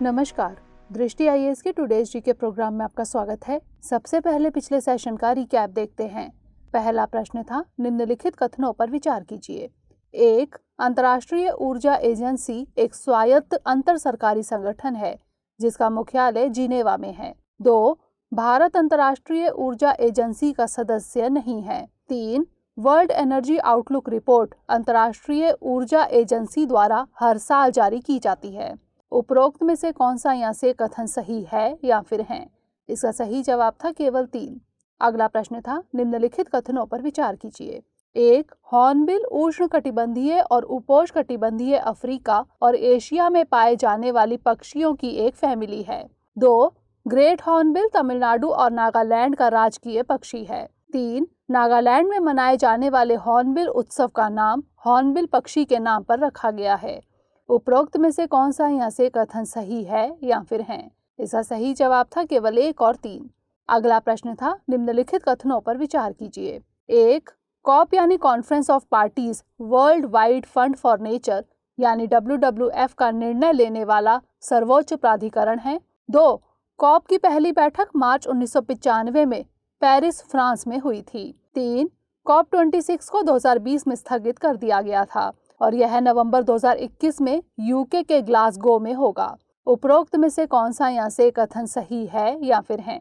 नमस्कार, दृष्टि आईएएस के टुडेज जी के प्रोग्राम में आपका स्वागत है। सबसे पहले पिछले सेशन का रिकैप देखते हैं। पहला प्रश्न था, निम्नलिखित कथनों पर विचार कीजिए। 1. अंतर्राष्ट्रीय ऊर्जा एजेंसी एक स्वायत्त अंतर सरकारी संगठन है जिसका मुख्यालय जिनेवा में है। 2. भारत अंतर्राष्ट्रीय ऊर्जा एजेंसी का सदस्य नहीं है। 3. वर्ल्ड एनर्जी आउटलुक रिपोर्ट अंतर्राष्ट्रीय ऊर्जा एजेंसी द्वारा हर साल जारी की जाती है। उपरोक्त में से कौन सा यहाँ से कथन सही है या फिर है? इसका सही जवाब था केवल 3। अगला प्रश्न था, निम्नलिखित कथनों पर विचार कीजिए। 1. हॉर्नबिल उष्णकटिबंधीय और उपोष्णकटिबंधीय अफ्रीका और एशिया में पाए जाने वाली पक्षियों की एक फैमिली है। 2. ग्रेट हॉर्नबिल तमिलनाडु और नागालैंड का राजकीय पक्षी है। 3. नागालैंड में मनाए जाने वाले हॉर्नबिल उत्सव का नाम हॉर्नबिल पक्षी के नाम पर रखा गया है। उपरोक्त में से कौन सा यहाँ से कथन सही है या फिर है? इसका सही जवाब था केवल 1 और 3। अगला प्रश्न था, निम्नलिखित कथनों पर विचार कीजिए। 1. कॉप यानी conference of parties world wide fund for nature यानी WWF का निर्णय लेने वाला सर्वोच्च प्राधिकरण है। 2. कॉप की पहली बैठक मार्च 1995 में पेरिस, फ्रांस में हुई थी। 3. कॉप 26 को 2020 में स्थगित कर दिया गया था और यह नवंबर 2021 में यूके के ग्लासगो में होगा। उपरोक्त में से कौन सा यहाँ से कथन सही है या फिर है?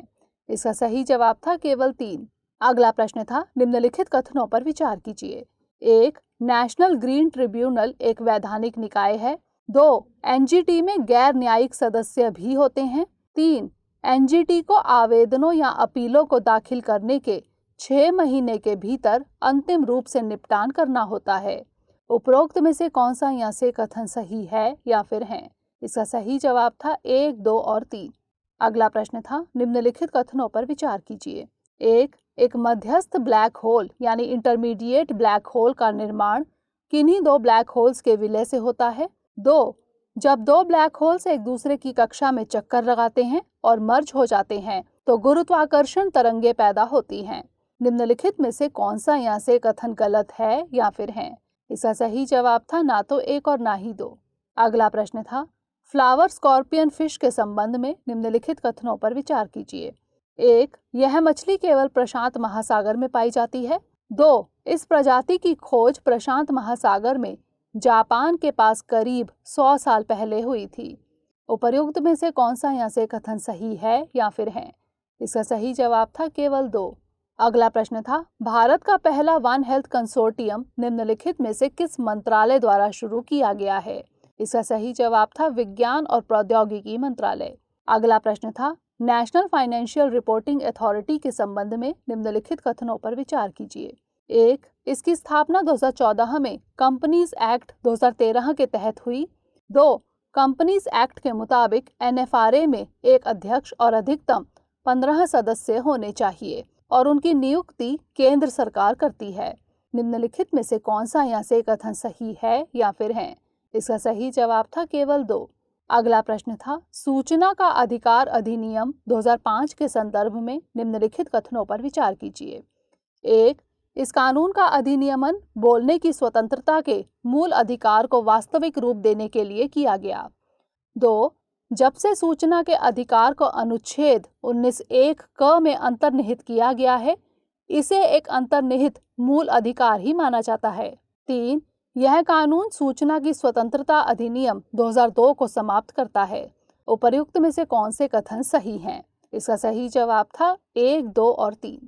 इसका सही जवाब था केवल 3। अगला प्रश्न था, निम्नलिखित कथनों पर विचार कीजिए। 1. नेशनल ग्रीन ट्रिब्यूनल एक वैधानिक निकाय है। 2. एनजीटी में गैर न्यायिक सदस्य भी होते हैं। 3. एनजीटी को आवेदनों या अपीलों को दाखिल करने के 6 महीने के भीतर अंतिम रूप से निपटान करना होता है। उपरोक्त में से कौन सा यहाँ से कथन सही है या फिर है? इसका सही जवाब था 1, 2 और 3। अगला प्रश्न था, निम्नलिखित कथनों पर विचार कीजिए। 1. एक मध्यस्थ ब्लैक होल यानी इंटरमीडिएट ब्लैक होल का निर्माण किन्हीं 2 ब्लैक होल्स के विलय से होता है। 2. जब 2 ब्लैक होल्स एक दूसरे की कक्षा में चक्कर लगाते हैं और मर्ज हो जाते हैं तो गुरुत्वाकर्षण तरंगे पैदा होती हैं। निम्नलिखित में से कौन सा यहाँ से कथन गलत है या फिर है? इसका सही जवाब था ना तो 1 और ना ही 2। अगला प्रश्न था, फ्लावर स्कॉर्पियन फिश के संबंध में निम्नलिखित कथनों पर विचार कीजिए। 1. यह मछली केवल प्रशांत महासागर में पाई जाती है। 2. इस प्रजाति की खोज प्रशांत महासागर में जापान के पास करीब 100 साल पहले हुई थी। उपर्युक्त में से कौन सा यहाँ से कथन सही है या फिर है? इसका सही जवाब था केवल 2। अगला प्रश्न था, भारत का पहला वन हेल्थ कंसोर्टियम निम्नलिखित में से किस मंत्रालय द्वारा शुरू किया गया है? इसका सही जवाब था विज्ञान और प्रौद्योगिकी मंत्रालय। अगला प्रश्न था, नेशनल फाइनेंशियल रिपोर्टिंग अथॉरिटी के संबंध में निम्नलिखित कथनों पर विचार कीजिए। 1. इसकी स्थापना 2014 में कंपनीज एक्ट 2013 के तहत हुई। 2. कंपनीज एक्ट के मुताबिक NFRA में एक अध्यक्ष और अधिकतम 15 सदस्य होने चाहिए और उनकी नियुक्ति केंद्र सरकार करती है। निम्नलिखित में से कौन सा यहाँ से कथन सही है या फिर है? इसका सही जवाब था केवल 2। अगला प्रश्न था, सूचना का अधिकार अधिनियम 2005 के संदर्भ में निम्नलिखित कथनों पर विचार कीजिए। 1. इस कानून का अधिनियमन बोलने की स्वतंत्रता के मूल अधिकार को वास्तविक रूप देने के लिए किया गया। 2. जब से सूचना के अधिकार को अनुच्छेद 19(1) क में अंतर्निहित किया गया है, इसे एक अंतर्निहित मूल अधिकार ही माना जाता है। 3. यह कानून सूचना की स्वतंत्रता अधिनियम 2002 को समाप्त करता है। उपर्युक्त में से कौन से कथन सही हैं? इसका सही जवाब था 1, 2 और 3।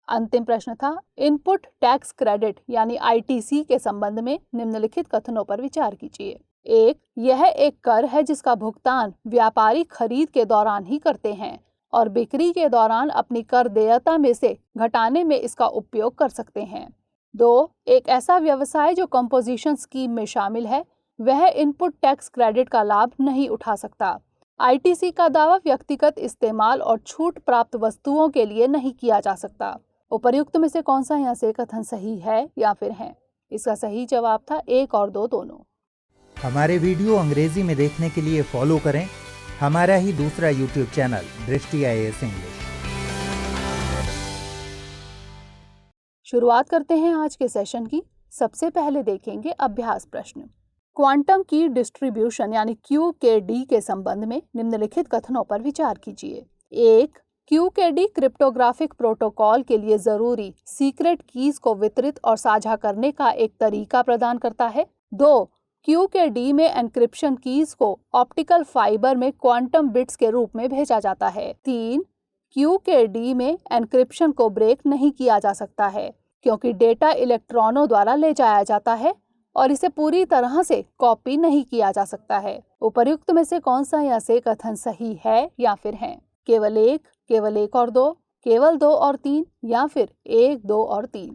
अंतिम प्रश्न था, इनपुट टैक्स क्रेडिट यानी ITC के संबंध में निम्नलिखित कथनों पर विचार कीजिए। 1. यह एक कर है जिसका भुगतान व्यापारी खरीद के दौरान ही करते हैं और बिक्री के दौरान अपनी कर देयता में से घटाने में इसका उपयोग कर सकते हैं। 2. एक ऐसा व्यवसाय जो कंपोजिशन स्कीम में शामिल है वह इनपुट टैक्स क्रेडिट का लाभ नहीं उठा सकता। ITC का दावा व्यक्तिगत इस्तेमाल और छूट प्राप्त वस्तुओं के लिए नहीं किया जा सकता। उपर्युक्त में से कौन सा यहाँ से कथन सही है या फिर है? इसका सही जवाब था 1 और 2 दोनों। हमारे वीडियो अंग्रेजी में देखने के लिए फॉलो करें हमारा ही दूसरा YouTube चैनल दृष्टि IAS इंग्लिश। शुरुआत करते हैं आज के सेशन की। सबसे पहले देखेंगे अभ्यास प्रश्न। क्वांटम की डिस्ट्रीब्यूशन यानी QKD के संबंध में निम्नलिखित कथनों पर विचार कीजिए। 1. QKD क्रिप्टोग्राफिक प्रोटोकॉल के लिए जरूरी सीक्रेट कीज को वितरित और साझा करने का एक तरीका प्रदान करता है। 2. QKD में एन्क्रिप्शन कीज को ऑप्टिकल फाइबर में क्वांटम बिट्स के रूप में भेजा जाता है। 3. QKD में एन्क्रिप्शन को ब्रेक नहीं किया जा सकता है क्योंकि डेटा इलेक्ट्रॉनों द्वारा ले जाया जाता है और इसे पूरी तरह से कॉपी नहीं किया जा सकता है। उपर्युक्त में से कौन सा या से कथन सही है या फिर है? केवल एक और दो, केवल 2 और 3 या फिर 1, 2 और 3?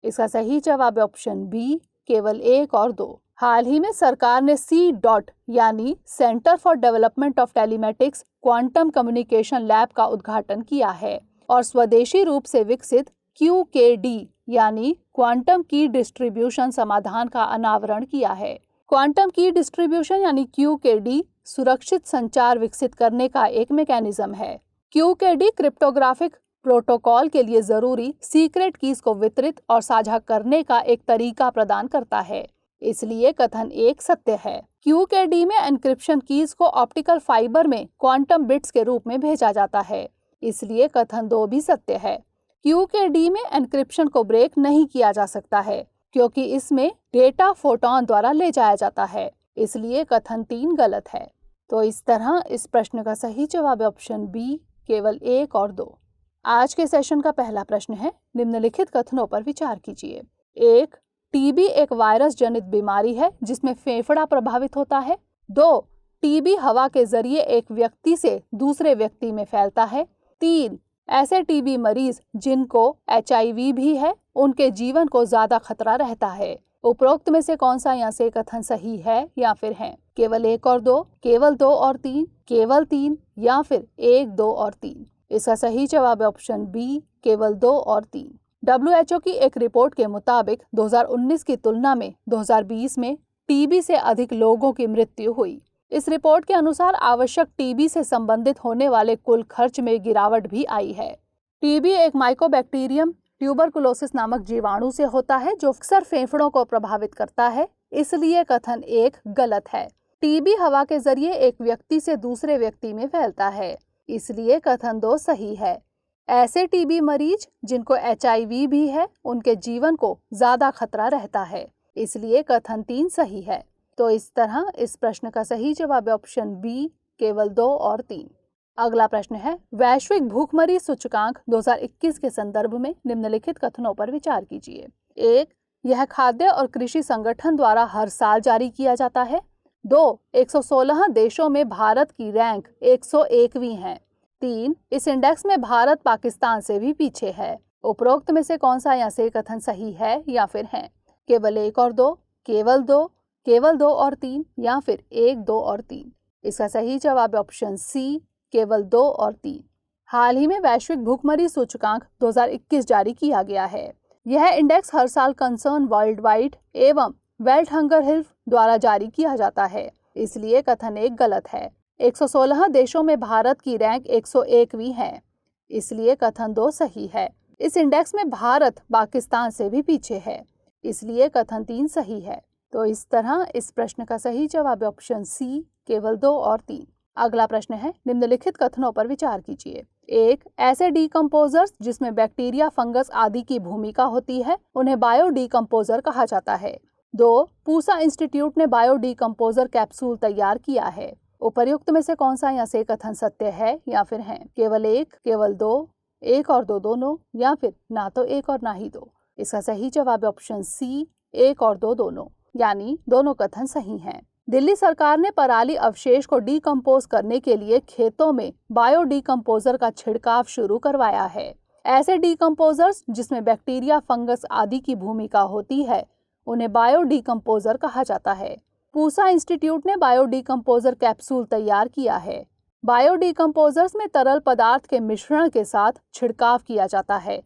इसका सही जवाब है ऑप्शन बी, केवल 1 और 2। हाल ही में सरकार ने C. यानी centre for development of telematics quantum communication lab का उद्घाटन किया है और स्वदेशी रूप से विकसित QKD यानी क्वांटम की डिस्ट्रीब्यूशन समाधान का अनावरण किया है। क्वांटम की डिस्ट्रीब्यूशन यानी QKD सुरक्षित संचार विकसित करने का एक मैकेनिज्म है। QKD क्रिप्टोग्राफिक प्रोटोकॉल के लिए जरूरी सीक्रेट कीज को वितरित और साझा करने का एक तरीका प्रदान करता है, इसलिए कथन 1 सत्य है। QKD में एन्क्रिप्शन कीज को ऑप्टिकल फाइबर में क्वांटम बिट्स के रूप में भेजा जाता है, इसलिए कथन 2 भी सत्य है। QKD में एन्क्रिप्शन को ब्रेक नहीं किया जा सकता है क्योंकि इसमें डेटा फोटॉन द्वारा ले जाया जाता है, इसलिए कथन 3 गलत है। तो इस तरह इस प्रश्न का सही जवाब है ऑप्शन बी, केवल 1 और 2। आज के सेशन का पहला प्रश्न है, निम्नलिखित कथनों पर विचार कीजिए। 1. टीबी एक वायरस जनित बीमारी है जिसमें फेफड़ा प्रभावित होता है। 2. टीबी हवा के जरिए एक व्यक्ति से दूसरे व्यक्ति में फैलता है। 3. ऐसे टीबी मरीज जिनको HIV भी है उनके जीवन को ज्यादा खतरा रहता है। उपरोक्त में से कौन सा या से कथन सही है या फिर है? केवल 1 और 2, केवल 2 और 3, केवल 3 या फिर 1, 2 और 3? इसका सही जवाब है ऑप्शन बी, केवल 2 और 3। WHO की एक रिपोर्ट के मुताबिक 2019 की तुलना में 2020 में टीबी से अधिक लोगों की मृत्यु हुई। इस रिपोर्ट के अनुसार आवश्यक टीबी से संबंधित होने वाले कुल खर्च में गिरावट भी आई है। टीबी एक माइकोबैक्टीरियम ट्यूबरकुलोसिस नामक जीवाणु से होता है जो अक्सर फेफड़ों को प्रभावित करता है, इसलिए कथन 1 गलत है। टीबी हवा के जरिए एक व्यक्ति से दूसरे व्यक्ति में फैलता है, इसलिए कथन 2 सही है। ऐसे टीबी मरीज जिनको HIV भी है उनके जीवन को ज्यादा खतरा रहता है, इसलिए कथन 3 सही है। तो इस तरह इस प्रश्न का सही जवाब है ऑप्शन बी, केवल 2 और 3। अगला प्रश्न है, वैश्विक भूखमरी सूचकांक 2021 के संदर्भ में निम्नलिखित कथनों पर विचार कीजिए। 1. यह खाद्य और कृषि संगठन द्वारा हर साल जारी किया जाता है। 2. 116 देशों में भारत की रैंक 101वीं है। 3. इस इंडेक्स में भारत पाकिस्तान से भी पीछे है। उपरोक्त में से कौन सा या से कथन सही है या फिर है? केवल 1 और 2, केवल 2, केवल 2 और 3 या फिर 1, 2 और 3? इसका सही जवाब है ऑप्शन सी, केवल 2 और 3। हाल ही में वैश्विक भूखमरी सूचकांक 2021 जारी किया गया है। यह इंडेक्स हर साल कंसर्न वर्ल्ड वाइड एवं वर्ल्ड हंगर हेल्थ द्वारा जारी किया जाता है, इसलिए कथन 1 गलत है। 116 देशों में भारत की रैंक 101वीं है, इसलिए कथन 2 सही है। इस इंडेक्स में भारत पाकिस्तान से भी पीछे है, इसलिए कथन 3 सही है। तो इस तरह इस प्रश्न का सही जवाब है ऑप्शन सी, केवल 2 और 3। अगला प्रश्न है, निम्नलिखित कथनों पर विचार कीजिए। 1. ऐसे डीकम्पोजर्स जिसमें बैक्टीरिया, फंगस आदि की भूमिका होती है उन्हें बायो डीकम्पोजर कहा जाता है। 2. पूसा इंस्टीट्यूट ने बायो डीकम्पोजर कैप्सूल तैयार किया है। उपर्युक्त में से कौन सा या से कथन सत्य है या फिर है? केवल 1, केवल 2, 1 और 2 दोनों या फिर ना तो 1 और ना ही 2? इसका सही जवाब है ऑप्शन सी, 1 और 2 दोनों, यानी दोनों कथन सही हैं। दिल्ली सरकार ने पराली अवशेष को डीकम्पोज करने के लिए खेतों में बायो डीकम्पोजर का छिड़काव शुरू करवाया है। ऐसे डीकम्पोजर्स जिसमें बैक्टीरिया, फंगस आदि की भूमिका होती है उन्हें बायो डीकम्पोजर कहा जाता है। पूसा इंस्टीट्यूट ने बायो डीकम्पोजर कैप्सूल तैयार किया है। बायो डीकम्पोजर्स में तरल पदार्थ के मिश्रण के साथ छिड़काव किया जाता है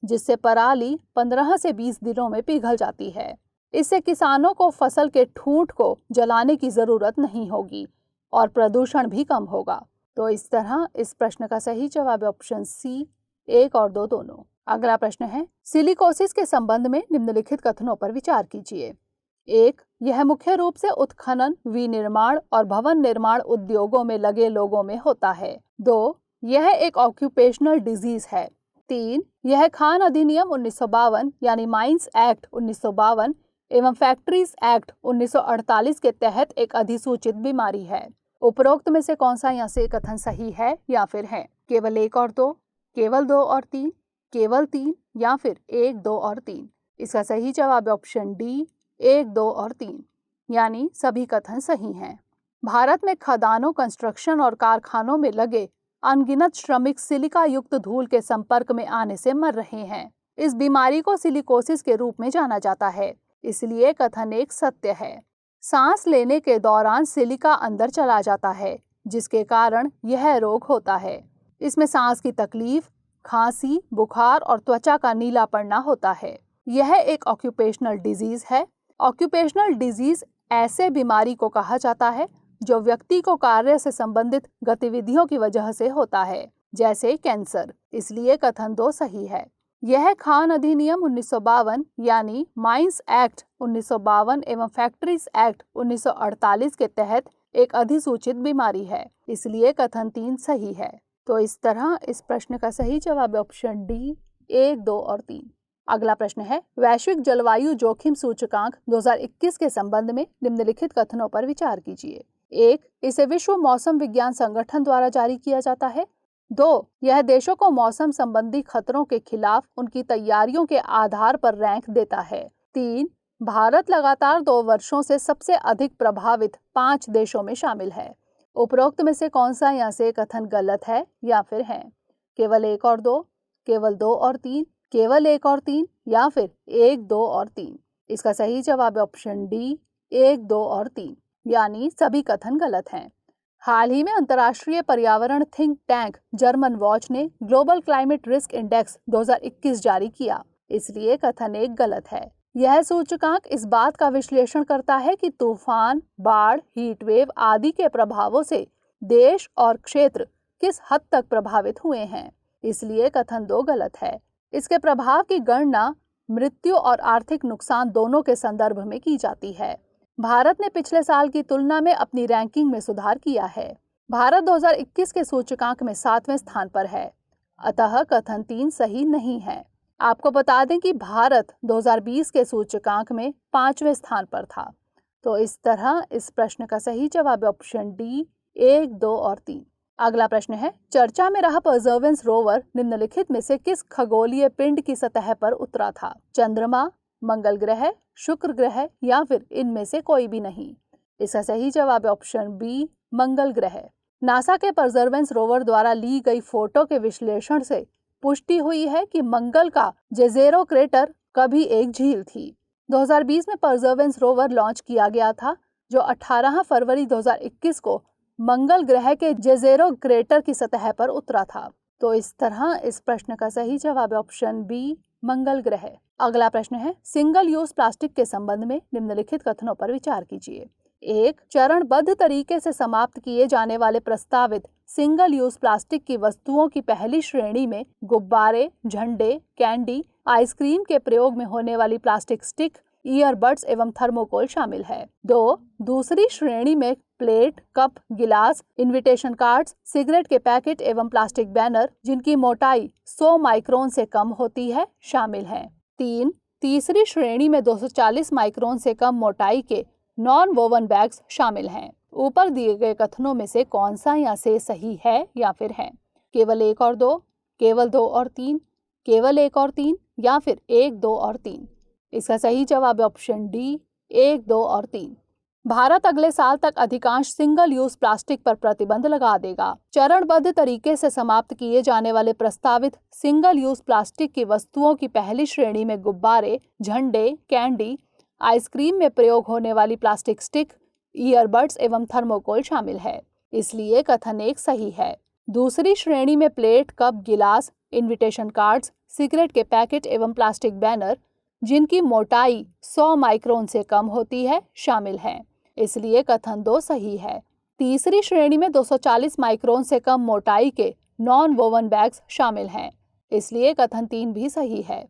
जिससे पराली 15 से 20 दिनों में पिघल जाती है। इससे किसानों को फसल के ठूंठ को जलाने की जरूरत नहीं होगी और प्रदूषण भी कम होगा। तो इस तरह इस प्रश्न का सही जवाब है ऑप्शन सी, 1 और 2 दोनों। अगला प्रश्न है, सिलिकोसिस के संबंध में निम्नलिखित कथनों पर विचार कीजिए। 1. यह मुख्य रूप से उत्खनन, विनिर्माण और भवन निर्माण उद्योगों में लगे लोगों में होता है। 2. यह एक ऑक्यूपेशनल डिजीज है। 3. यह खान अधिनियम 1952 यानी माइंस एक्ट 1952 एवं फैक्ट्रीज एक्ट 1948 के तहत एक अधिसूचित बीमारी है। उपरोक्त में से कौन सा यहाँ से कथन सही है या फिर है? केवल 1 और 2, केवल 2 और 3, केवल 3 या फिर 1, 2 और 3? इसका सही जवाब है ऑप्शन डी, 1, 2 और 3, यानी सभी कथन सही हैं। भारत में खदानों, कंस्ट्रक्शन और कारखानों में लगे अनगिनत श्रमिक सिलिका युक्त धूल के संपर्क में आने से मर रहे हैं। इस बीमारी को सिलिकोसिस के रूप में जाना जाता है, इसलिए कथन 1 सत्य है। सांस लेने के दौरान सिलिका अंदर चला जाता है, जिसके कारण यह रोग होता है। इसमें सांस की तकलीफ, खांसी, बुखार और त्वचा का नीला पड़ना होता है। यह एक ऑक्यूपेशनल डिजीज है। ऑक्यूपेशनल डिजीज ऐसे बीमारी को कहा जाता है जो व्यक्ति को कार्य से संबंधित गतिविधियों की वजह से होता है, जैसे कैंसर, इसलिए कथन 2 सही है। यह खान अधिनियम 1952 यानी माइंस एक्ट 1952 एवं फैक्ट्रीज एक्ट 1948 के तहत एक अधिसूचित बीमारी है, इसलिए कथन 3 सही है। तो इस तरह इस प्रश्न का सही जवाब है ऑप्शन डी, 1, 2 और 3। अगला प्रश्न है, वैश्विक जलवायु जोखिम सूचकांक 2021 के संबंध में निम्नलिखित कथनों पर विचार कीजिए। 1. इसे विश्व मौसम विज्ञान संगठन द्वारा जारी किया जाता है। 2. यह देशों को मौसम संबंधी खतरों के खिलाफ उनकी तैयारियों के आधार पर रैंक देता है। 3. भारत लगातार 2 वर्षों से सबसे अधिक प्रभावित 5 देशों में शामिल है। उपरोक्त में से कौन सा यहाँ से कथन गलत है या फिर है? केवल 1 और 2, केवल 2 और 3, केवल 1 और 3 या फिर 1, 2 और 3? इसका सही जवाब है ऑप्शन डी, 1, 2 और 3, यानी सभी कथन गलत हैं। हाल ही में अंतर्राष्ट्रीय पर्यावरण थिंक टैंक जर्मन वॉच ने ग्लोबल क्लाइमेट रिस्क इंडेक्स 2021 जारी किया, इसलिए कथन 1 गलत है। यह सूचकांक इस बात का विश्लेषण करता है कि तूफान, बाढ़, हीट वेव आदि के प्रभावों से देश और क्षेत्र किस हद तक प्रभावित हुए हैं, इसलिए कथन 2 गलत है। इसके प्रभाव की गणना मृत्यु और आर्थिक नुकसान दोनों के संदर्भ में की जाती है। भारत ने पिछले साल की तुलना में अपनी रैंकिंग में सुधार किया है। भारत 2021 के सूचकांक में 7वें स्थान पर है, अतः कथन 3 सही नहीं है। आपको बता दें कि भारत 2020 के सूचकांक में 5वें स्थान पर था। तो इस तरह इस प्रश्न का सही जवाब है ऑप्शन डी, 1, 2 और 3। अगला प्रश्न है, चर्चा में रहा परसेवरेंस रोवर निम्नलिखित में से किस खगोलीय पिंड की सतह पर उतरा था? चंद्रमा, मंगल ग्रह, शुक्र ग्रह या फिर इनमें से कोई भी नहीं? इसका सही जवाब है ऑप्शन बी, मंगल ग्रह। नासा के परसेवरेंस रोवर द्वारा ली गई फोटो के विश्लेषण से पुष्टि हुई है कि मंगल का जेज़ेरो क्रेटर कभी एक झील थी। 2020 में परसेवरेंस रोवर लॉन्च किया गया था, जो 18 फरवरी 2021 को मंगल ग्रह के जेज़ेरो क्रेटर की सतह पर उतरा था। तो इस तरह इस प्रश्न का सही जवाब है ऑप्शन बी, मंगल ग्रह। अगला प्रश्न है, सिंगल यूज प्लास्टिक के संबंध में निम्नलिखित कथनों पर विचार कीजिए। 1. चरणबद्ध तरीके से समाप्त किए जाने वाले प्रस्तावित सिंगल यूज प्लास्टिक की वस्तुओं की पहली श्रेणी में गुब्बारे, झंडे, कैंडी, आइसक्रीम के प्रयोग में होने वाली प्लास्टिक स्टिक, ईयरबड्स एवं थर्मोकोल शामिल है। 2. दूसरी श्रेणी में प्लेट, कप, गिलास, इनविटेशन कार्ड्स, सिगरेट के पैकेट एवं प्लास्टिक बैनर जिनकी मोटाई 100 माइक्रोन से कम होती है शामिल हैं। 3. तीसरी श्रेणी में 240 माइक्रोन से कम मोटाई के नॉन वोवन बैग्स शामिल हैं। ऊपर दिए गए कथनों में से कौन सा यहाँ से सही है या फिर है? केवल 1 और 2, केवल 2 और 3, केवल 1 और 3 या फिर 1, 2 और 3? इसका सही जवाब है ऑप्शन डी, 1, 2 और 3। भारत अगले साल तक अधिकांश सिंगल यूज प्लास्टिक पर प्रतिबंध लगा देगा। चरणबद्ध तरीके से समाप्त किए जाने वाले प्रस्तावित सिंगल यूज प्लास्टिक की वस्तुओं की पहली श्रेणी में गुब्बारे, झंडे, कैंडी, आइसक्रीम में प्रयोग होने वाली प्लास्टिक स्टिक, ईयरबड्स एवं थर्मोकोल शामिल है, इसलिए कथन 1 सही है। दूसरी श्रेणी में प्लेट, कप, गिलास, इनविटेशन कार्ड्स, सिगरेट के पैकेट एवं प्लास्टिक बैनर जिनकी मोटाई 100 माइक्रोन से कम होती है शामिल हैं, इसलिए कथन 2 सही है। तीसरी श्रेणी में 240 माइक्रोन से कम मोटाई के नॉन वोवन बैग्स शामिल हैं, इसलिए कथन 3 भी सही है।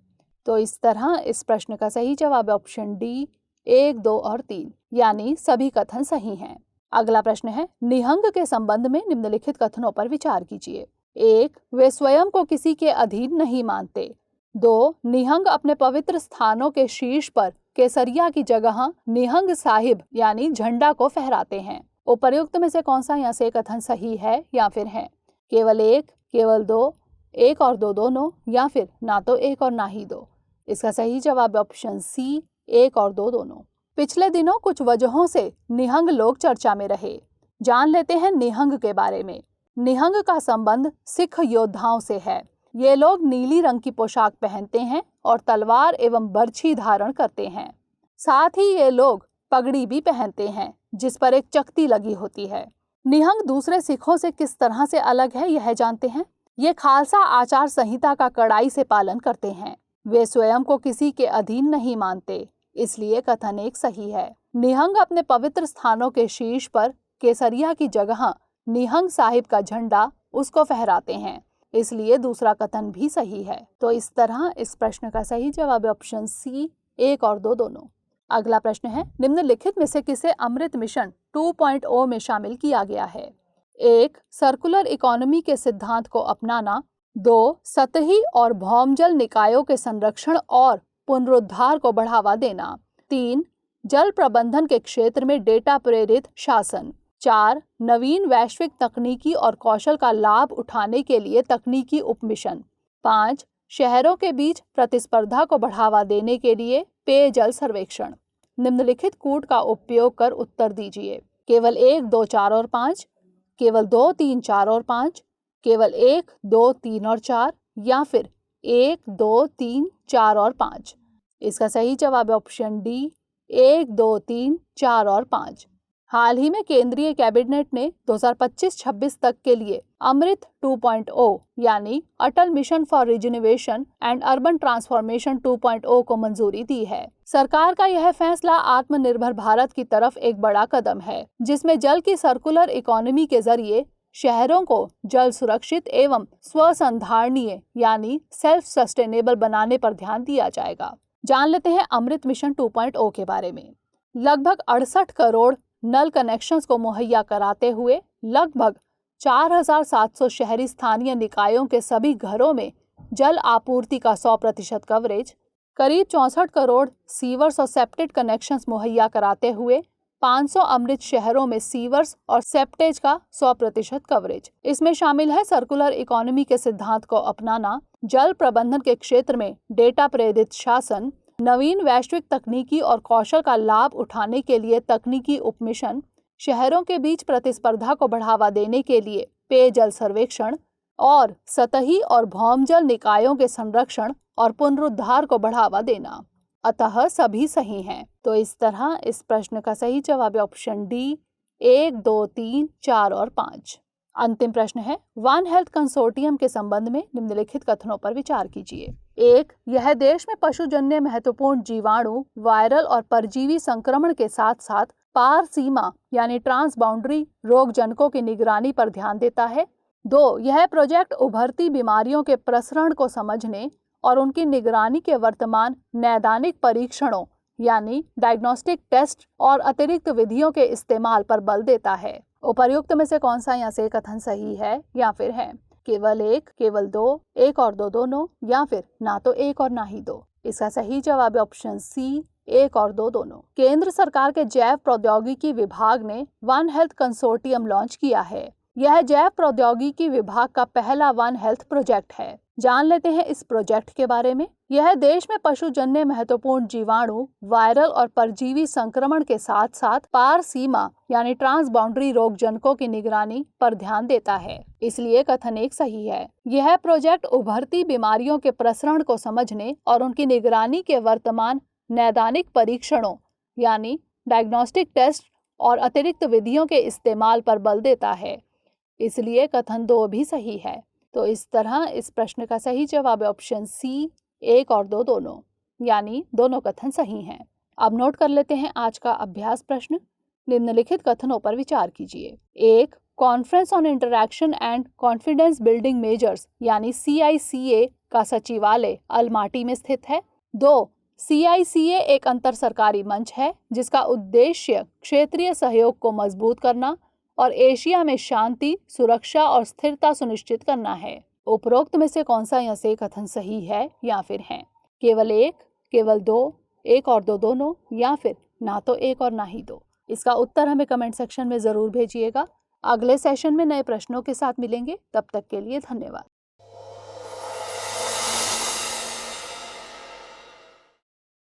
तो इस तरह इस प्रश्न का सही जवाब है ऑप्शन डी, 1, 2 और 3 यानी सभी कथन सही हैं। अगला प्रश्न है, निहंग के संबंध में निम्नलिखित कथनों पर विचार कीजिए। 1, वे स्वयं को किसी के अधीन नहीं मानते। 2, निहंग अपने पवित्र स्थानों के शीर्ष पर केसरिया की जगह निहंग साहिब यानी झंडा को फहराते हैं। उपर्युक्त में से कौन सा यहाँ से कथन सही है या फिर है? केवल 1, केवल 2, 1 और 2 दोनों, या फिर ना तो 1 और ना ही 2। इसका सही जवाब ऑप्शन सी, 1 और 2 दोनों। पिछले दिनों कुछ वजहों से निहंग लोग चर्चा में रहे। जान लेते हैं निहंग के बारे में। निहंग का संबंध सिख योद्धाओं से है। ये लोग नीली रंग की पोशाक पहनते हैं और तलवार एवं बर्छी धारण करते हैं। साथ ही ये लोग पगड़ी भी पहनते हैं जिस पर एक चकती लगी होती है। निहंग दूसरे सिखों से किस तरह से अलग है यह जानते हैं। ये खालसा आचार संहिता का कड़ाई से पालन करते हैं। वे स्वयं को किसी के अधीन नहीं मानते, इसलिए कथन 1 सही है। निहंग अपने पवित्र स्थानों के शीर्ष पर केसरिया की जगह निहंग साहिब का झंडा उसको फहराते हैं, इसलिए दूसरा कथन भी सही है। तो इस तरह इस प्रश्न का सही जवाब ऑप्शन सी, 1 और 2 दोनों। अगला प्रश्न है, निम्नलिखित में से किसे अमृत मिशन 2.0 में शामिल किया गया है? 1, सर्कुलर इकोनॉमी के सिद्धांत को अपनाना। 2, सतही और भौमजल निकायों के संरक्षण और पुनरुद्धार को बढ़ावा देना। 3, जल प्रबंधन के क्षेत्र में डेटा प्रेरित शासन। 4, नवीन वैश्विक तकनीकी और कौशल का लाभ उठाने के लिए तकनीकी उपमिशन। 5, शहरों के बीच प्रतिस्पर्धा को बढ़ावा देने के लिए पेयजल सर्वेक्षण। निम्नलिखित कूट का उपयोग कर उत्तर दीजिए। केवल 1, 2, 4 और 5, केवल 2, 3, 4 और 5, केवल 1, 2, 3 और 4, या फिर 1, 2, 3, 4 और 5। इसका सही जवाब ऑप्शन डी, 1, 2, 3, 4 और 5। हाल ही में केंद्रीय कैबिनेट ने 2025-26 तक के लिए अमृत 2.0 यानी Atal mission for rejuvenation and urban transformation 2.0 को मंजूरी दी है। सरकार का यह फैसला आत्मनिर्भर भारत की तरफ एक बड़ा कदम है, जिसमें जल की सर्कुलर इकोनॉमी के जरिए शहरों को जल सुरक्षित एवं स्वसंधारणीय यानी सेल्फ सस्टेनेबल बनाने पर ध्यान दिया जाएगा। जान लेते हैं अमृत मिशन 2.0 के बारे में। लगभग 68 करोड़ नल कनेक्शंस को मुहैया कराते हुए लगभग 4700 शहरी स्थानीय निकायों के सभी घरों में जल आपूर्ति का 100% कवरेज, करीब 64 करोड़ सीवर्स और सेप्टेज कनेक्शंस मुहैया कराते हुए 500 अमृत शहरों में सीवर्स और सेप्टेज का 100% कवरेज। इसमें शामिल है सर्कुलर इकोनॉमी के सिद्धांत को अपनाना, जल प्रबंधन के क्षेत्र में डेटा प्रेरित शासन, नवीन वैश्विक तकनीकी और कौशल का लाभ उठाने के लिए तकनीकी उपमिशन, शहरों के बीच प्रतिस्पर्धा को बढ़ावा देने के लिए पेयजल सर्वेक्षण और सतही और भौमजल निकायों के संरक्षण और पुनरुद्धार को बढ़ावा देना। अतः सभी सही हैं। तो इस तरह इस प्रश्न का सही जवाब ऑप्शन डी, 1, 2, 3, 4 और 5। अंतिम प्रश्न है, वन हेल्थ कंसोर्टियम के संबंध में निम्नलिखित कथनों पर विचार कीजिए। 1, यह देश में पशुजन्य महत्वपूर्ण जीवाणु, वायरल और परजीवी संक्रमण के साथ साथ पार सीमा यानी ट्रांस बाउंड्री रोगजनकों की निगरानी पर ध्यान देता है। 2, यह प्रोजेक्ट उभरती बीमारियों के प्रसरण को समझने और उनकी निगरानी के वर्तमान नैदानिक परीक्षणों यानी डायग्नोस्टिक टेस्ट और अतिरिक्त विधियों के इस्तेमाल पर बल देता है। उपर्युक्त में से कौन सा यहाँ से कथन सही है या फिर है? केवल 1, केवल 2, 1 और 2 दोनों, या फिर ना तो 1 और ना ही 2। इसका सही जवाब ऑप्शन सी, 1 और 2 दोनों। केंद्र सरकार के जैव प्रौद्योगिकी विभाग ने वन हेल्थ कंसोर्टियम लॉन्च किया है। यह जैव प्रौद्योगिकी विभाग का पहला वन हेल्थ प्रोजेक्ट है। जान लेते हैं इस प्रोजेक्ट के बारे में। यह देश में पशुजन्य महत्वपूर्ण जीवाणु, वायरल और परजीवी संक्रमण के साथ साथ पार सीमा यानी ट्रांस बाउंड्री रोगजनकों की निगरानी पर ध्यान देता है, इसलिए कथन 1 सही है। यह प्रोजेक्ट उभरती बीमारियों के प्रसरण को समझने और उनकी निगरानी के वर्तमान नैदानिक परीक्षणों यानी डायग्नोस्टिक टेस्ट और अतिरिक्त विधियों के इस्तेमाल पर बल देता है, इसलिए कथन 2 भी सही है। तो इस तरह इस प्रश्न का सही जवाब ऑप्शन सी, 1 और 2 दोनों, यानी दोनों कथन सही हैं। अब नोट कर लेते हैं आज का अभ्यास प्रश्न। निम्नलिखित कथनों पर विचार कीजिए। 1, conference on interaction and confidence building measures यानी CICA का सचिवालय अलमाटी में स्थित है। 2, CICA एक अंतर सरकारी मंच है जिसका उद्देश्य क्षेत्रीय सहयोग को मजबूत करना और एशिया में शांति, सुरक्षा और स्थिरता सुनिश्चित करना है। उपरोक्त में से कौन सा या से कथन सही है या फिर है? केवल एक, केवल दो, एक और दो दोनों, या फिर ना तो एक और ना ही दो? इसका उत्तर हमें कमेंट सेक्शन में जरूर भेजिएगा। अगले सेशन में नए प्रश्नों के साथ मिलेंगे। तब तक के लिए धन्यवाद।